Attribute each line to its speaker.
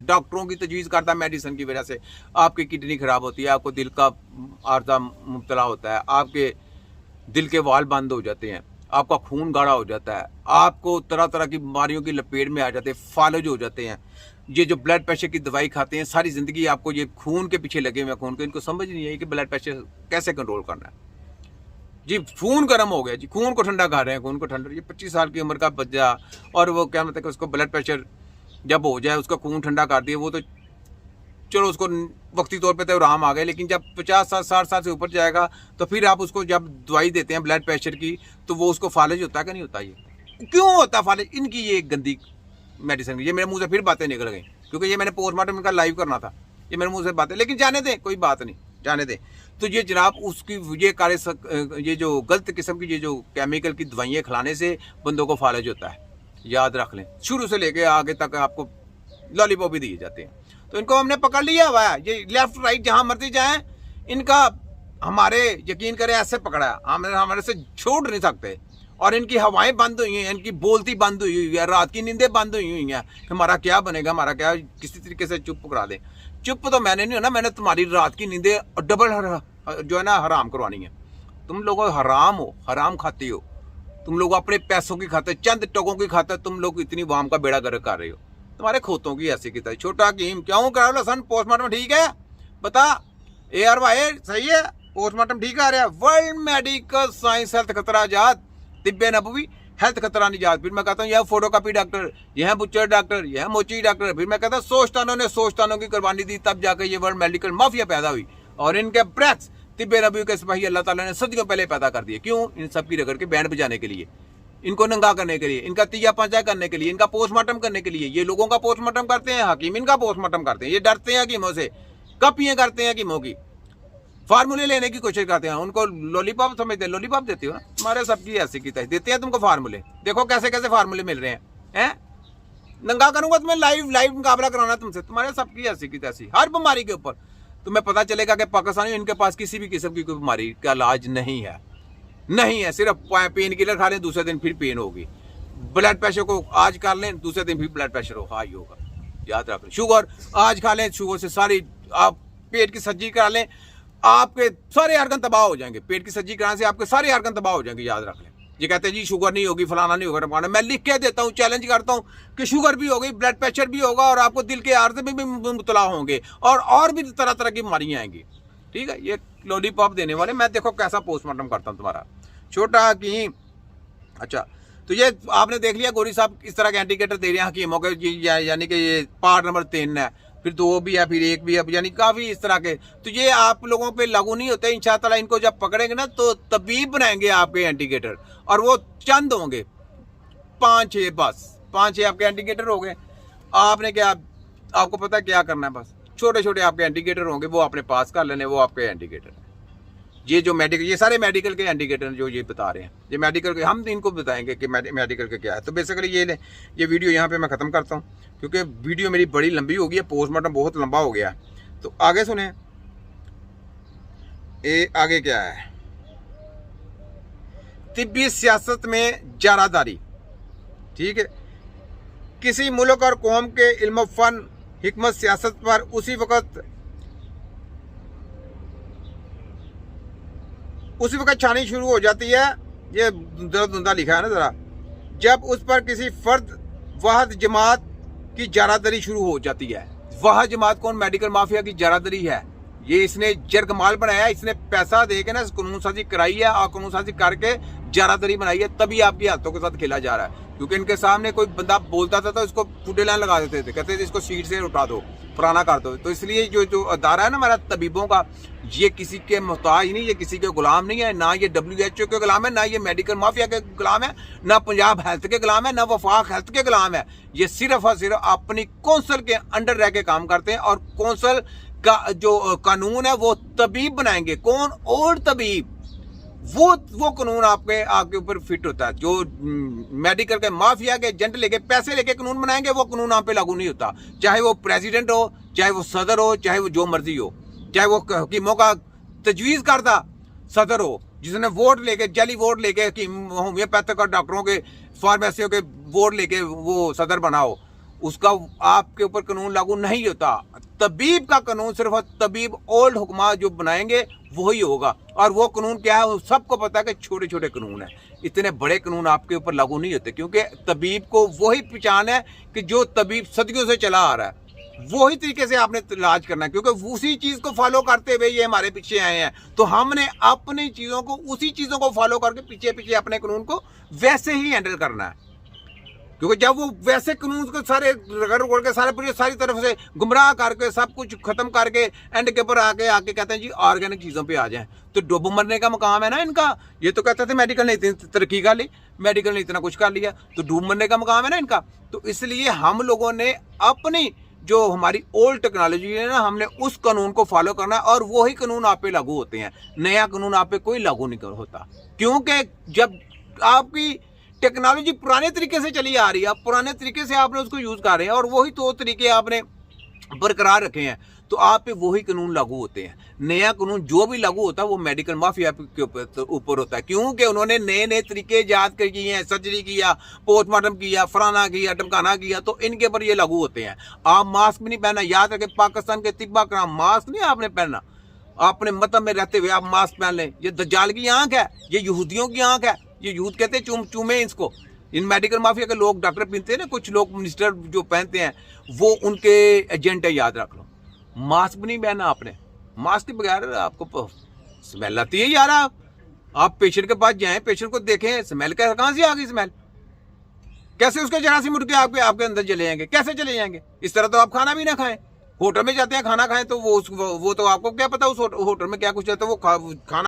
Speaker 1: डॉक्टरों की तजवीज़ करदा मेडिसिन की वजह से आपकी किडनी खराब होती है, आपको दिल का आर्जा मुब्तला होता है, आपके दिल के वाल बंद हो जाते हैं, आपका खून गाढ़ा हो जाता है, आपको तरह तरह की बीमारियों की लपेट में आ जाते हैं, फालज हो जाते हैं। ये जो ब्लड प्रेशर की दवाई खाते हैं, सारी ज़िंदगी आपको ये खून के पीछे लगे हुए हैं, खून के, इनको समझ नहीं आई कि ब्लड प्रेशर कैसे कंट्रोल करना है। जी खून गर्म हो गया जी, खून को ठंडा खा रहे हैं, खून को ठंडा। ये 25 साल की उम्र का बच्चा, और वो क्या मतलब कि उसको ब्लड प्रेशर जब हो जाए, उसका खून ठंडा कर दिए, वो तो चलो उसको वक्ती तौर पे तो आराम आ गए, लेकिन जब 50-60 साल से ऊपर जाएगा तो फिर आप उसको जब दवाई देते हैं ब्लड प्रेशर की, तो वो उसको फालिज होता है कि नहीं होता? ये क्यों होता है फालिज? इनकी ये गंदी मेडिसिन, ये मेरे मुंह से फिर बातें निकल गई, क्योंकि ये मैंने पोस्टमार्टम इनका लाइव करना था, ये मेरे मुंह से बातें, लेकिन जाने दें, कोई बात नहीं, जाने दें। तो ये जनाब उसकी ये जो गलत किस्म की ये जो केमिकल की दवाइयाँ खिलाने से बंदों को फालिज होता है, याद रख लें। शुरू से लेके आगे तक आपको लॉलीपॉप भी दिए जाते हैं। तो इनको हमने पकड़ लिया हुआ है, ये लेफ्ट राइट जहां मर्जी जाएं, इनका हमारे यकीन करें ऐसे पकड़ा है, हमारे से छोड़ नहीं सकते। और इनकी हवाएं बंद हुई हैं, इनकी बोलती बंद हुई है, रात की नींदें बंद हुई हैं। हमारा क्या बनेगा, हमारा क्या, किसी तरीके से चुप करा दें। चुप तो मैंने नहीं होना, मैंने तुम्हारी रात की नींदें डबल जो है ना हराम करवानी है। तुम लोग हराम हो, हराम खाते हो तुम लोग, अपने पैसों की खाते, चंद टकों की खाते तुम लोग इतनी वाम का बेड़ा गर्क कर रहे हो। तुम्हारे खोतों की ऐसी की तरह। छोटा हकीम क्यों करा लो सन, पोस्टमार्टम ठीक है? बता AR भाई सही है, पोस्टमार्टम ठीक आ रहा है। वर्ल्ड मेडिकल साइंस हेल्थ खतरा जात, तिब्बे नबवी हेल्थ खतरा निजात। फिर मैं कहता हूँ यह फोटोकॉपी डॉक्टर, यह बुच्चर डॉक्टर, यह मोची डॉक्टर। फिर मैं कहता हूँ सोचतानों ने सोचतानों की कुर्बानी दी, तब जाकर ये वर्ल्ड मेडिकल माफिया पैदा हुई। और इनके ब्रेक्स तिब्बे नबी के सिपाही अल्लाह ताला ने सदियों पहले पैदा कर दिए। क्यों? इन सब की रगड़ के बैंड बजाने के लिए, इनको नंगा करने के लिए, इनका तिया पंचा करने के लिए, इनका पोस्टमार्टम करने के लिए। ये लोगों का पोस्टमार्टम करते हैं, हकीम इनका पोस्टमार्टम करते हैं। ये डरते हैं हकीमों से, कपियां करते हैं हकीमों की, फार्मूले लेने की कोशिश करते हैं। उनको लॉलीपॉप समझते हैं, लॉलीपॉप देती हो ना, तुम्हारे सबकी ऐसी की तरह देते हैं तुमको फार्मूले। देखो कैसे कैसे फार्मूले मिल रहे हैं। नंगा करूंगा तुम्हें, लाइव मुकाबला कराना तुमसे, तुम्हारे सबकी ऐसी की तैसी। हर बीमारी के ऊपर तुम्हें पता चलेगा कि पाकिस्तानी इनके पास किसी भी किस्म की कोई बीमारी का इलाज नहीं है, नहीं है। सिर्फ पेन किलर खा लें, दूसरे दिन फिर पेन होगी। ब्लड प्रेशर को आज कर लें, दूसरे दिन फिर ब्लड प्रेशर हाई होगा, याद रख लें। शुगर आज खा लें, शुगर से सारी आप पेट की सर्जरी करा लें, आपके सारे आर्गन तबाह हो जाएंगे। पेट की सर्जरी कराने से आपके सारे आर्गन तबाह हो जाएंगे, याद रख लें। ये कहते हैं जी शुगर नहीं होगी, फलाना नहीं होगा, मैं लिख के देता हूँ, चैलेंज करता हूँ कि शुगर भी होगी, ब्लड प्रेशर भी होगा, और आपको दिल के आर्जे में भी मुबतला होंगे, और भी तरह तरह की बीमारियां आएंगी। ठीक है, ये लॉलीपॉप देने वाले, मैं देखो कैसा पोस्टमार्टम करता हूँ तुम्हारा। छोटा हकीम, अच्छा तो ये आपने देख लिया गोरी साहब इस तरह के इंडिकेटर दे रहे हैं हकीमों के, यानी कि ये पार्ट नंबर 3 है, फिर 2 भी है, फिर 1 भी है, यानी काफी इस तरह के। तो ये आप लोगों पे लागू नहीं होते। इंशाअल्लाह इनको जब पकड़ेंगे ना तो तबीब बनाएंगे आपके इंडिकेटर, और वो चंद होंगे, 5-6, बस 5-6 आपके इंडिकेटर हो गए। आपने क्या, आपको पता है क्या करना है, बस छोटे छोटे आपके इंडिकेटर होंगे, वो अपने पास कर लेने, वो आपके इंडिकेटर। ये जो मेडिकल, ये सारे मेडिकल के इंडिकेटर जो ये बता रहे हैं, ये मेडिकल के, हम इनको बताएंगे कि मेडिकल के क्या है। तो बेसिकली ये वीडियो यहाँ पे मैं ख़त्म करता हूँ, क्योंकि वीडियो मेरी बड़ी लंबी हो गई है, पोस्टमार्टम बहुत लंबा हो गया है। तो आगे सुने, आगे क्या है। तिब्बी सियासत में जारादारी, ठीक है। किसी मुल्क और कौम के इल्म फन हिकमत सियासत पर उसी वक्त छानी शुरू हो जाती है। ये धुंधा लिखा है ना जरा, जब उस पर किसी फर्द वाहद जमात की जारादरी शुरू हो जाती है। वाहद जमात कौन? मेडिकल माफिया की जारादरी है। ये इसने जरगमाल बनाया, इसने पैसा दे के ना कानून साजी कराई है, और कानून साजी करके जारादरी बनाई है, तभी आपकी हाथों के साथ खेला जा रहा है। क्योंकि इनके सामने कोई बंदा बोलता था तो इसको फुटे लाइन लगा देते थे, कहते थे इसको सीट से उठा दो, फलाना कर दो। तो इसलिए जो अदारा है ना हमारा तबीबों का, ये किसी के मोहताज नहीं, ये किसी के गुलाम नहीं है, ना ये WHO के गुलाम है, ना ये मेडिकल माफिया के गुलाम है, ना पंजाब हेल्थ के गुलाम है, ना वफाक हेल्थ के गुलाम है। ये सिर्फ और सिर्फ अपनी कौंसल के अंडर रह के काम करते हैं, और कौंसल का जो कानून है वो तबीब बनाएंगे। कौन? और तबीब। वो कानून आपके ऊपर फिट होता है। जो मेडिकल के माफिया के एजेंट लेके पैसे लेके कानून बनाएंगे, वो कानून आप पे लागू नहीं होता। चाहे वो प्रेसिडेंट हो, चाहे वो सदर हो, चाहे वो जो मर्जी हो, चाहे वो हकीमों का तजवीज करता सदर हो, जिसने वोट लेके, जाली वोट लेके होम्योपैथिक और डॉक्टरों के, फार्मेसियों के वोट लेके वो सदर बनाओ, उसका आपके ऊपर कानून लागू नहीं होता। तबीब का कानून सिर्फ तबीब ओल्ड हुक्मा जो बनाएंगे वही होगा। और वो कानून क्या है, सबको पता है कि छोटे छोटे कानून है, इतने बड़े कानून आपके ऊपर लागू नहीं होते, क्योंकि तबीब को वही पहचान है कि जो तबीब सदियों से चला आ रहा है, वही तरीके से आपने इलाज करना है, क्योंकि उसी चीज को फॉलो करते हुए ये हमारे पीछे आए हैं। तो हमने अपनी चीजों को, उसी चीजों को फॉलो करके पीछे पीछे अपने कानून को वैसे ही हैंडल करना है। क्योंकि जब वो वैसे कानून को सारे रगड़ रगड़ के सारी तरफ से गुमराह करके सब कुछ खत्म करके एंड के ऊपर आके कहते हैं जी ऑर्गेनिक चीजों पे आ जाएं, तो डूब मरने का मकाम है ना इनका। ये तो कहते थे मेडिकल ने इतनी तरक्की कर ली, मेडिकल ने इतना कुछ कर लिया, तो डूब मरने का मकाम है ना इनका। तो इसलिए हम लोगों ने अपनी जो हमारी ओल्ड टेक्नोलॉजी है ना, हमने उस कानून को फॉलो करना है, और वही कानून आप पे लागू होते हैं। नया कानून आप पे कोई लागू नहीं होता, क्योंकि जब आपकी टेक्नोलॉजी पुराने तरीके से चली आ रही है, पुराने तरीके से आपने उसको यूज कर रहे हैं और वही तो तरीके आपने बरकरार रखे हैं, तो आप पे वही कानून लागू होते हैं। नया कानून जो भी लागू होता है वो मेडिकल माफिया के ऊपर होता है, क्योंकि उन्होंने नए नए तरीके याद कर किए हैं, सर्जरी किया, पोस्टमार्टम किया, फलाना किया, टमकाना किया, तो इनके ऊपर ये लागू होते हैं। आप मास्क भी नहीं पहनना, याद रखें, पाकिस्तान के तिब्बा का मास्क नहीं आपने पहनना, आपने मतलब में रहते हुए आप मास्क पहन लें। ये दज्जाल की आंख है, ये यहूदियों की आंख है, ये यूथ कहते हैं चूमे इसको। इन मेडिकल माफिया के लोग डॉक्टर पहनते हैं ना, कुछ लोग मिनिस्टर जो पहनते हैं वो उनके एजेंट है, याद रख लो। मास्क भी नहीं पहनना आपने, मास्क के बगैर आपको स्मेल आती है यार। आप पेशेंट के पास जाएं, पेशेंट को देखें, स्मेल कहाँ से आ गई स्मेल, कैसे उसके जरासीम उठ के आपके अंदर चले जाएंगे, कैसे चले जाएंगे। इस तरह तो आप खाना भी ना खाएं, होटल में जाते हैं खाना खाएं, तो वो तो आपको क्या पता उस होटल में क्या कुछ है, तो वो खाना